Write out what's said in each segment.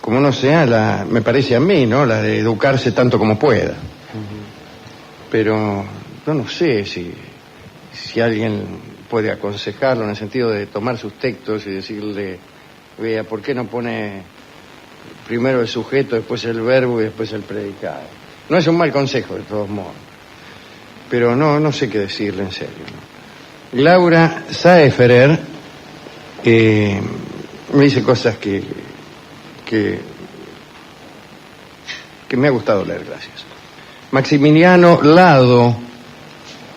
como no sea me parece a mí, ¿no?, la de educarse tanto como pueda. Pero yo no sé si alguien puede aconsejarlo en el sentido de tomar sus textos y decirle, vea, ¿por qué no pone primero el sujeto, después el verbo y después el predicado? No es un mal consejo, de todos modos. Pero no sé qué decirle en serio, ¿no? Laura Saeferer me dice cosas que me ha gustado leer, gracias. Maximiliano Lado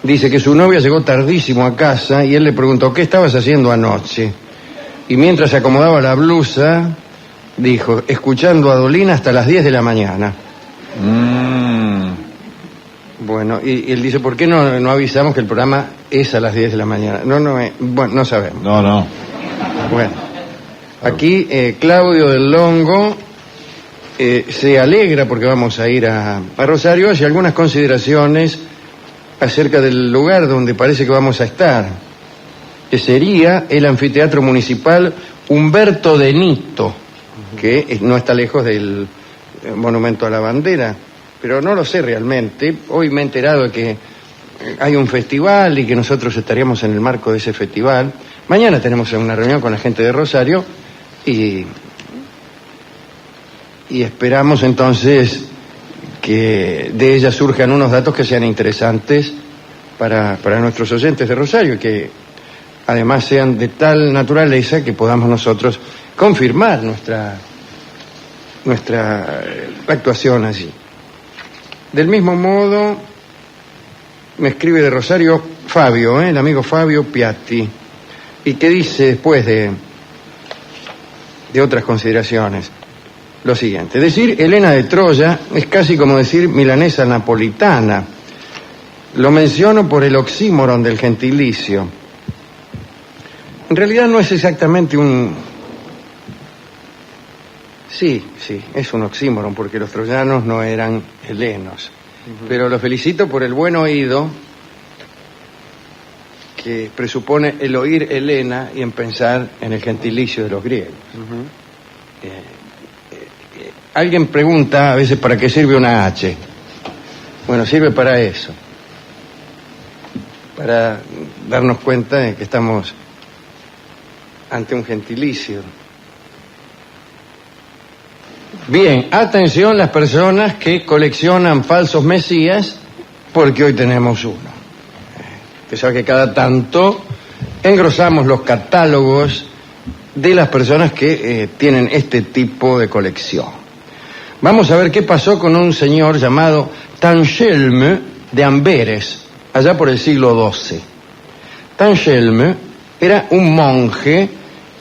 dice que su novia llegó tardísimo a casa y él le preguntó, ¿qué estabas haciendo anoche? Y mientras se acomodaba la blusa, dijo, escuchando a Dolina hasta las 10 de la mañana. Bueno, y él dice, ¿por qué no avisamos que el programa es a las 10 de la mañana? Bueno, no sabemos. No. Bueno, aquí Claudio del Longo se alegra porque vamos a ir a Rosario, hace algunas consideraciones acerca del lugar donde parece que vamos a estar, que sería el anfiteatro municipal Humberto de Nitto, que no está lejos del monumento a la bandera, pero no lo sé realmente. Hoy me he enterado de que hay un festival y que nosotros estaríamos en el marco de ese festival. Mañana tenemos una reunión con la gente de Rosario y esperamos entonces que de ella surjan unos datos que sean interesantes para nuestros oyentes de Rosario y que además sean de tal naturaleza que podamos nosotros confirmar nuestra actuación allí. Del mismo modo, me escribe de Rosario Fabio, el amigo Fabio Piatti, y que dice después de otras consideraciones lo siguiente: decir Helena de Troya es casi como decir milanesa napolitana. Lo menciono por el oxímoron del gentilicio. En realidad no es exactamente Sí, es un oxímoron, porque los troyanos no eran helenos. Pero lo felicito por el buen oído que presupone el oír Helena y en pensar en el gentilicio de los griegos. Alguien pregunta a veces para qué sirve una H. Bueno, sirve para eso, para darnos cuenta de que estamos ante un gentilicio. Bien, atención las personas que coleccionan falsos mesías, porque hoy tenemos uno. Usted sabe que cada tanto engrosamos los catálogos de las personas que tienen este tipo de colección. Vamos a ver qué pasó con un señor llamado Tangelme de Amberes, allá por el siglo XII. Tangelme era un monje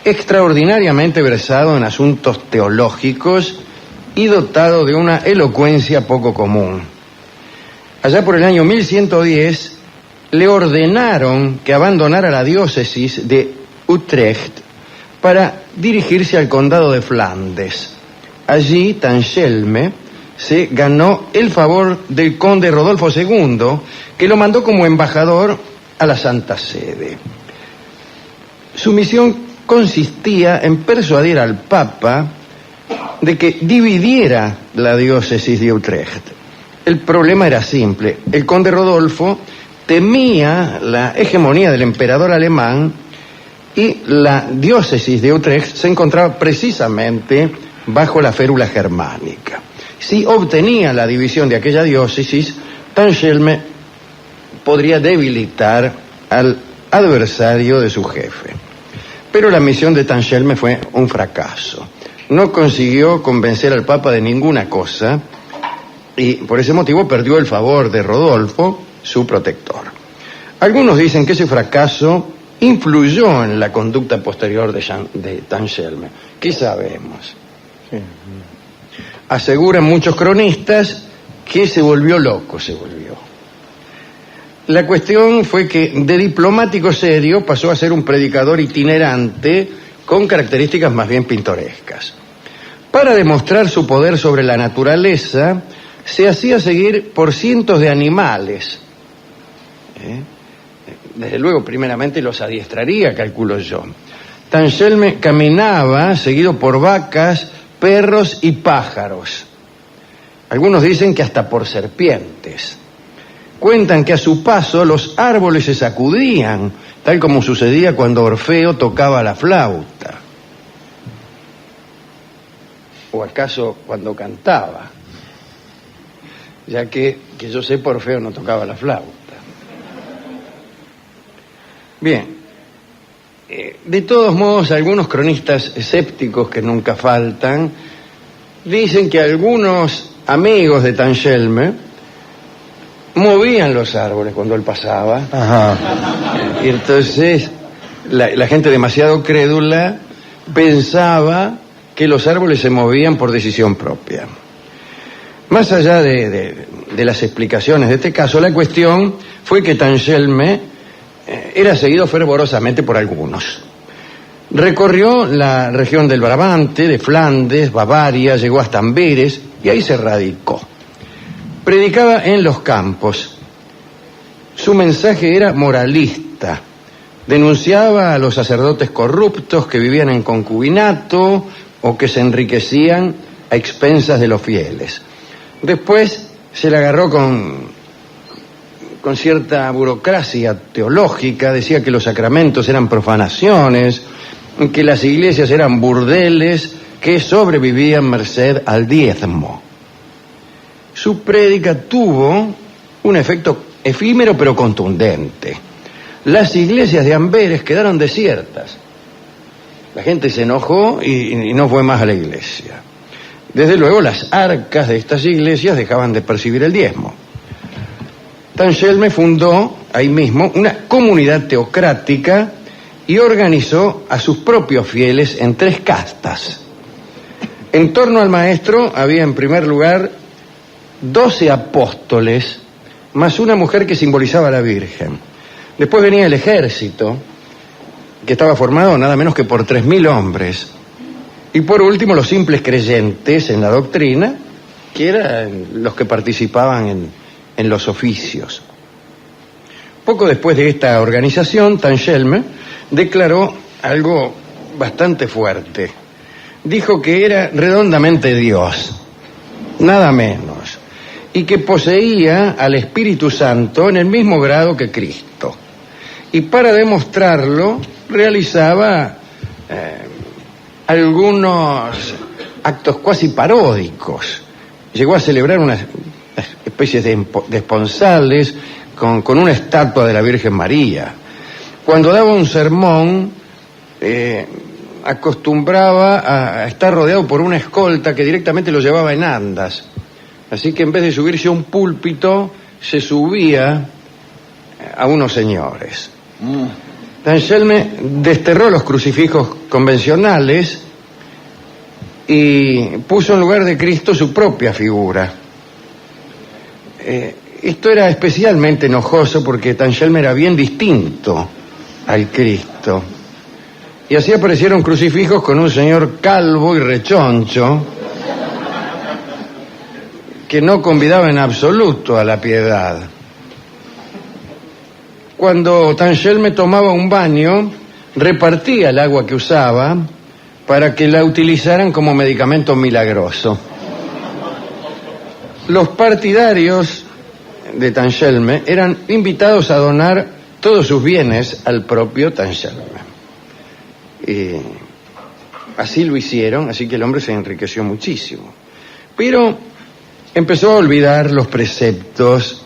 extraordinariamente versado en asuntos teológicos y dotado de una elocuencia poco común. Allá por el año 1110 le ordenaron que abandonara la diócesis de Utrecht para dirigirse al condado de Flandes. Allí Tangelme se ganó el favor del conde Rodolfo II, que lo mandó como embajador a la Santa Sede. Su misión consistía en persuadir al Papa de que dividiera la diócesis de Utrecht. El problema era simple: el conde Rodolfo temía la hegemonía del emperador alemán y la diócesis de Utrecht se encontraba precisamente bajo la férula germánica. Si obtenía la división de aquella diócesis, Tangelme podría debilitar al adversario de su jefe. Pero la misión de Tangelme fue un fracaso. No consiguió convencer al Papa de ninguna cosa y por ese motivo perdió el favor de Rodolfo, su protector. Algunos dicen que ese fracaso influyó en la conducta posterior de Tangelme. ¿Qué sabemos? Aseguran muchos cronistas que se volvió loco, La cuestión fue que de diplomático serio pasó a ser un predicador itinerante con características más bien pintorescas. Para demostrar su poder sobre la naturaleza, se hacía seguir por cientos de animales. Desde luego, primeramente los adiestraría, calculo yo. Tangelme caminaba seguido por vacas, perros y pájaros. Algunos dicen que hasta por serpientes. Cuentan que a su paso los árboles se sacudían, tal como sucedía cuando Orfeo tocaba la flauta. ¿O acaso cuando cantaba? Ya que yo sepa, Orfeo no tocaba la flauta. Bien, de todos modos, algunos cronistas escépticos que nunca faltan dicen que algunos amigos de Tangelme movían los árboles cuando él pasaba. Ajá. Y entonces la gente demasiado crédula pensaba que los árboles se movían por decisión propia. Más allá de las explicaciones de este caso, la cuestión fue que Tangelme era seguido fervorosamente por algunos. Recorrió la región del Brabante, de Flandes, Bavaria, llegó hasta Amberes y ahí se radicó. Predicaba en los campos. Su mensaje era moralista. Denunciaba a los sacerdotes corruptos que vivían en concubinato o que se enriquecían a expensas de los fieles. Después se le agarró con cierta burocracia teológica, decía que los sacramentos eran profanaciones, que las iglesias eran burdeles que sobrevivían merced al diezmo. Su prédica tuvo un efecto efímero pero contundente. Las iglesias de Amberes quedaron desiertas. La gente se enojó y no fue más a la iglesia. Desde luego, las arcas de estas iglesias dejaban de percibir el diezmo. Tangelme fundó ahí mismo una comunidad teocrática y organizó a sus propios fieles en 3 castas. En torno al maestro había en primer lugar 12 apóstoles, más una mujer que simbolizaba a la Virgen. Después venía el ejército, que estaba formado nada menos que por 3.000 hombres. Y por último, los simples creyentes en la doctrina, que eran los que participaban en los oficios. Poco después de esta organización, Tangelme declaró algo bastante fuerte. Dijo que era redondamente Dios, nada menos, y que poseía al Espíritu Santo en el mismo grado que Cristo. Y para demostrarlo, realizaba algunos actos cuasi paródicos. Llegó a celebrar unas especies de esponsales con una estatua de la Virgen María. Cuando daba un sermón, acostumbraba a estar rodeado por una escolta que directamente lo llevaba en andas. Así que en vez de subirse a un púlpito, se subía a unos señores. Tangelme desterró los crucifijos convencionales y puso en lugar de Cristo su propia figura. Esto era especialmente enojoso porque Tangelme era bien distinto al Cristo. Y así aparecieron crucifijos con un señor calvo y rechoncho que no convidaba en absoluto a la piedad. Cuando Tangelme tomaba un baño, repartía el agua que usaba para que la utilizaran como medicamento milagroso. Los partidarios de Tangelme eran invitados a donar todos sus bienes al propio Tangelme. Y así lo hicieron, así que el hombre se enriqueció muchísimo. Pero empezó a olvidar los preceptos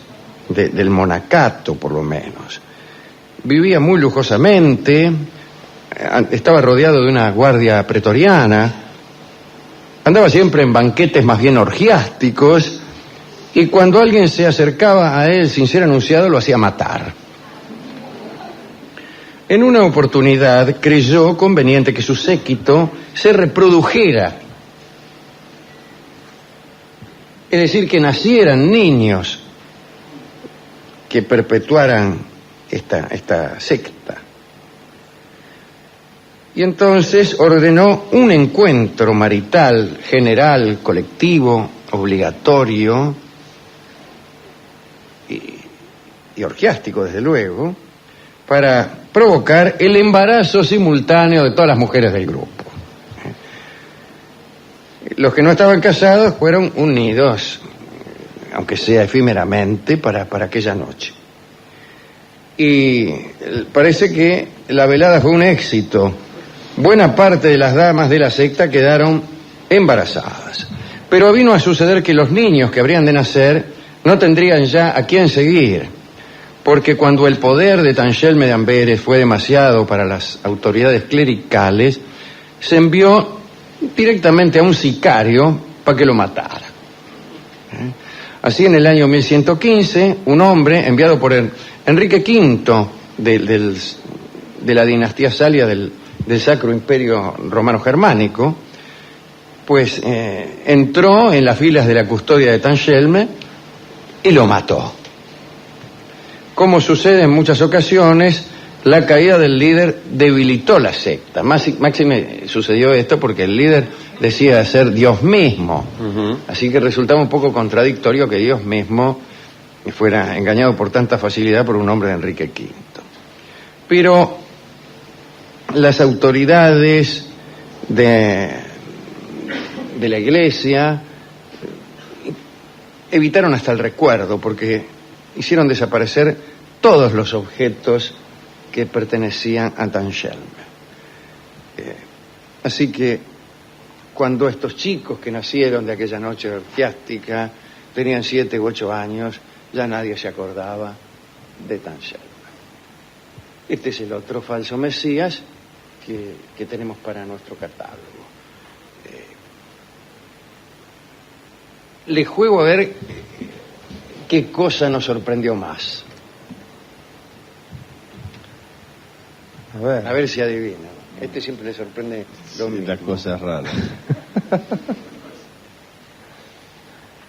del monacato, por lo menos. Vivía muy lujosamente, estaba rodeado de una guardia pretoriana, andaba siempre en banquetes más bien orgiásticos, y cuando alguien se acercaba a él sin ser anunciado, lo hacía matar. En una oportunidad creyó conveniente que su séquito se reprodujera, es decir, que nacieran niños que perpetuaran esta secta. Y entonces ordenó un encuentro marital, general, colectivo, obligatorio y orgiástico, desde luego, para provocar el embarazo simultáneo de todas las mujeres del grupo. Los que no estaban casados fueron unidos, aunque sea efímeramente, para aquella noche. Y parece que la velada fue un éxito. Buena parte de las damas de la secta quedaron embarazadas. Pero vino a suceder que los niños que habrían de nacer no tendrían ya a quién seguir, porque cuando el poder de Tangelme de Amberes fue demasiado para las autoridades clericales, se envió directamente a un sicario para que lo matara. Así, en el año 1115, un hombre enviado por Enrique V de la dinastía Salia del Sacro Imperio Romano Germánico, pues entró en las filas de la custodia de Tangelme y lo mató. Como sucede en muchas ocasiones, la caída del líder debilitó la secta. Máxime sucedió esto porque el líder decía ser Dios mismo. Así que resultaba un poco contradictorio que Dios mismo fuera engañado por tanta facilidad por un hombre de Enrique V. Pero las autoridades de la Iglesia evitaron hasta el recuerdo, porque hicieron desaparecer todos los objetos que pertenecían a Tangelme. Así que cuando estos chicos que nacieron de aquella noche orgiástica tenían 7 u 8 años, ya nadie se acordaba de Tangelme. Este es el otro falso Mesías que tenemos para nuestro catálogo. Le juego a ver qué cosa nos sorprendió más. A ver si adivina. Este siempre le sorprende lo mismo. Las cosas raras.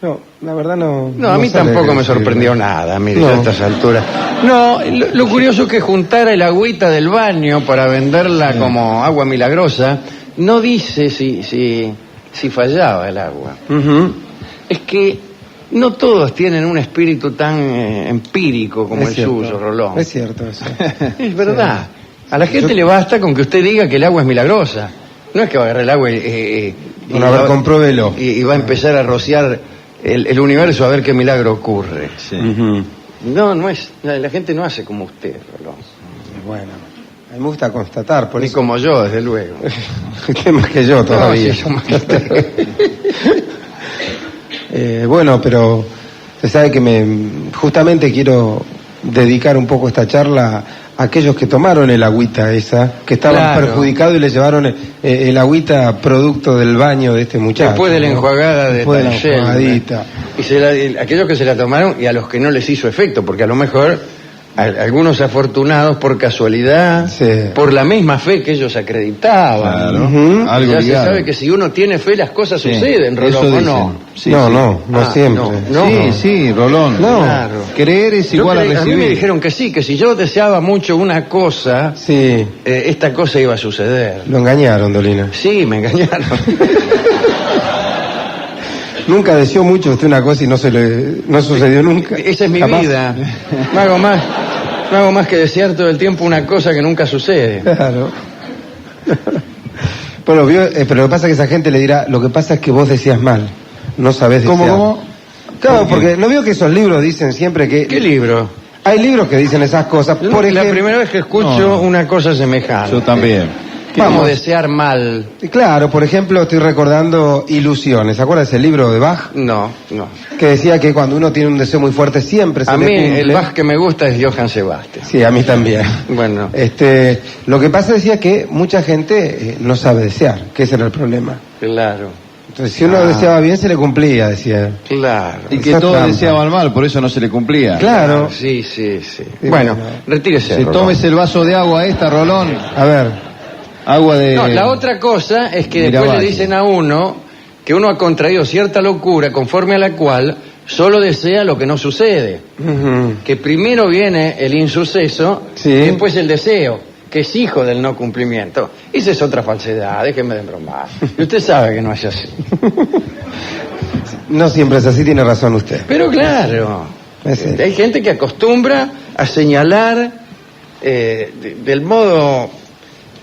No, la verdad no. No, a mí tampoco me sorprendió nada, mire, a estas alturas. No, lo curioso es que juntara el agüita del baño para venderla como agua milagrosa, no dice si fallaba el agua. Es que no todos tienen un espíritu tan empírico como el suyo, Rolón. Es cierto eso. Es verdad. A la gente le basta con que usted diga que el agua es milagrosa. No es que va a agarrar el agua y compruébelo. Y va a empezar a rociar el universo a ver qué milagro ocurre. Sí. No es. La gente no hace como usted, Rolón. Bueno, a mí me gusta constatar, por Ni eso. como yo, desde luego. Usted más que yo todavía. No, sí, yo más que usted. Bueno, pero usted sabe que justamente quiero dedicar un poco esta charla a aquellos que tomaron el agüita esa, que estaban perjudicados y le llevaron el agüita producto del baño de este muchacho. Después de la enjuagada de Después de la Tangelme. enjuagadita. Y aquellos que se la tomaron y a los que no les hizo efecto, porque a lo mejor algunos afortunados por casualidad, por la misma fe que ellos acreditaban. Claro. Algo ya ligado. se sabe que si uno tiene fe las cosas suceden, Rolón, ¿o no? Sí, no siempre. No. Sí, Rolón. No. Claro. Creer es igual a recibir. A mí me dijeron que sí, que si yo deseaba mucho una cosa, esta cosa iba a suceder. Lo engañaron, Dolina. Sí, me engañaron. Nunca deseó mucho usted una cosa y no sucedió nunca. Esa es mi Jamás. vida. No hago más que desear todo el tiempo una cosa que nunca sucede. Claro. Bueno, pero lo que pasa es que esa gente le dirá, lo que pasa es que vos decías mal, no sabés desear. ¿Cómo? Claro, porque no veo que esos libros dicen siempre que... ¿Qué libro? Hay libros que dicen esas cosas. Por ejemplo, la primera vez que escucho una cosa semejante. Yo también. Vamos a desear mal. Claro, por ejemplo, estoy recordando Ilusiones. ¿Se acuerda de ese libro de Bach? No. Que decía que cuando uno tiene un deseo muy fuerte siempre se A le mí cumple. el Bach que me gusta es Johann Sebastian. Sí, a mí también. Bueno. Lo que pasa decía que mucha gente no sabe desear, que ese era el problema. Claro. Entonces, si uno deseaba bien, se le cumplía, decía. Claro. Y que Esa todos trampa. deseaban mal, por eso no se le cumplía. Claro. Sí. Bueno, retírese. Se Rolón. tómese el vaso de agua esta, Rolón. A ver. Agua de... No, la otra cosa es que después Miravalle. le dicen a uno que uno ha contraído cierta locura conforme a la cual solo desea lo que no sucede. Que primero viene el insuceso y después el deseo, que es hijo del no cumplimiento. Esa es otra falsedad, déjenme de bromar. Y usted sabe que no es así. No siempre es así, tiene razón usted. Pero claro, hay gente que acostumbra a señalar del modo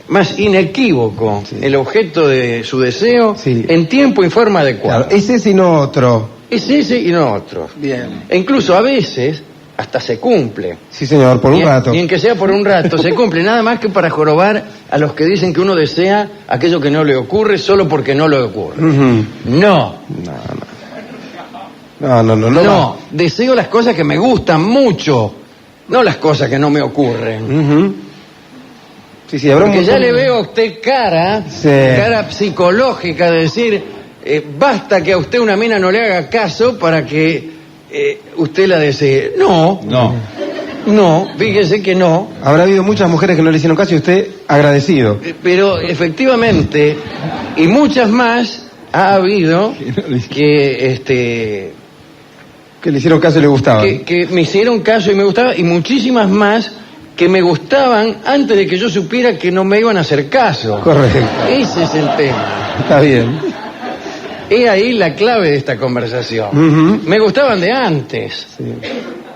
más inequívoco el objeto de su deseo en tiempo y forma adecuado. Claro, es ese y no otro. Es ese y no otro. Bien. E incluso a veces hasta se cumple. Sí, señor, por un rato. Y en que sea por un rato, se cumple nada más que para jorobar a los que dicen que uno desea aquello que no le ocurre solo porque no le ocurre. No. No, deseo las cosas que me gustan mucho, no las cosas que no me ocurren. Sí, habrá porque ya le veo a usted cara psicológica de decir, basta que a usted una mina no le haga caso para que usted la desee. No, fíjese que no. Habrá habido muchas mujeres que no le hicieron caso y usted agradecido. Pero efectivamente, y muchas más ha habido que le hicieron caso y le gustaba. Que me hicieron caso y me gustaba, y muchísimas más que me gustaban antes de que yo supiera que no me iban a hacer caso. Correcto. Ese es el tema. Está bien. Es ahí la clave de esta conversación. Me gustaban de antes. Sí.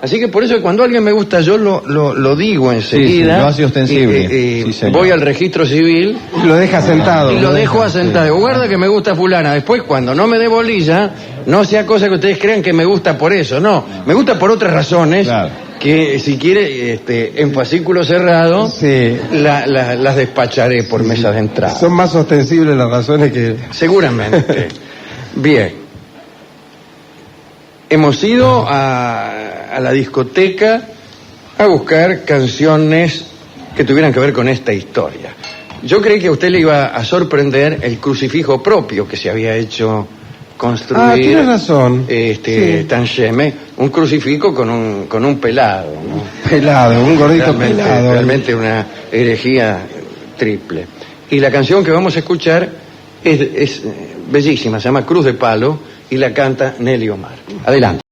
Así que por eso cuando alguien me gusta yo lo digo enseguida. Lo hace ostensible. Voy al registro civil. Y lo deja sentado. Y lo dejo asentado. Guarda que me gusta fulana. Después cuando no me dé bolilla, no sea cosa que ustedes crean que me gusta por eso. No, me gusta por otras razones. Claro. Que si quiere, en fascículo cerrado, las despacharé por mesas de entrada. Son más ostensibles las razones que... Seguramente. Bien. Hemos ido a la discoteca a buscar canciones que tuvieran que ver con esta historia. Yo creí que a usted le iba a sorprender el crucifijo propio que se había hecho construir. Tiene razón. Tancheme, un crucifijo con un pelado, ¿no? Pelado, un gordito pelado. Realmente una herejía triple. Y la canción que vamos a escuchar es bellísima, se llama Cruz de Palo y la canta Nelly Omar. Adelante.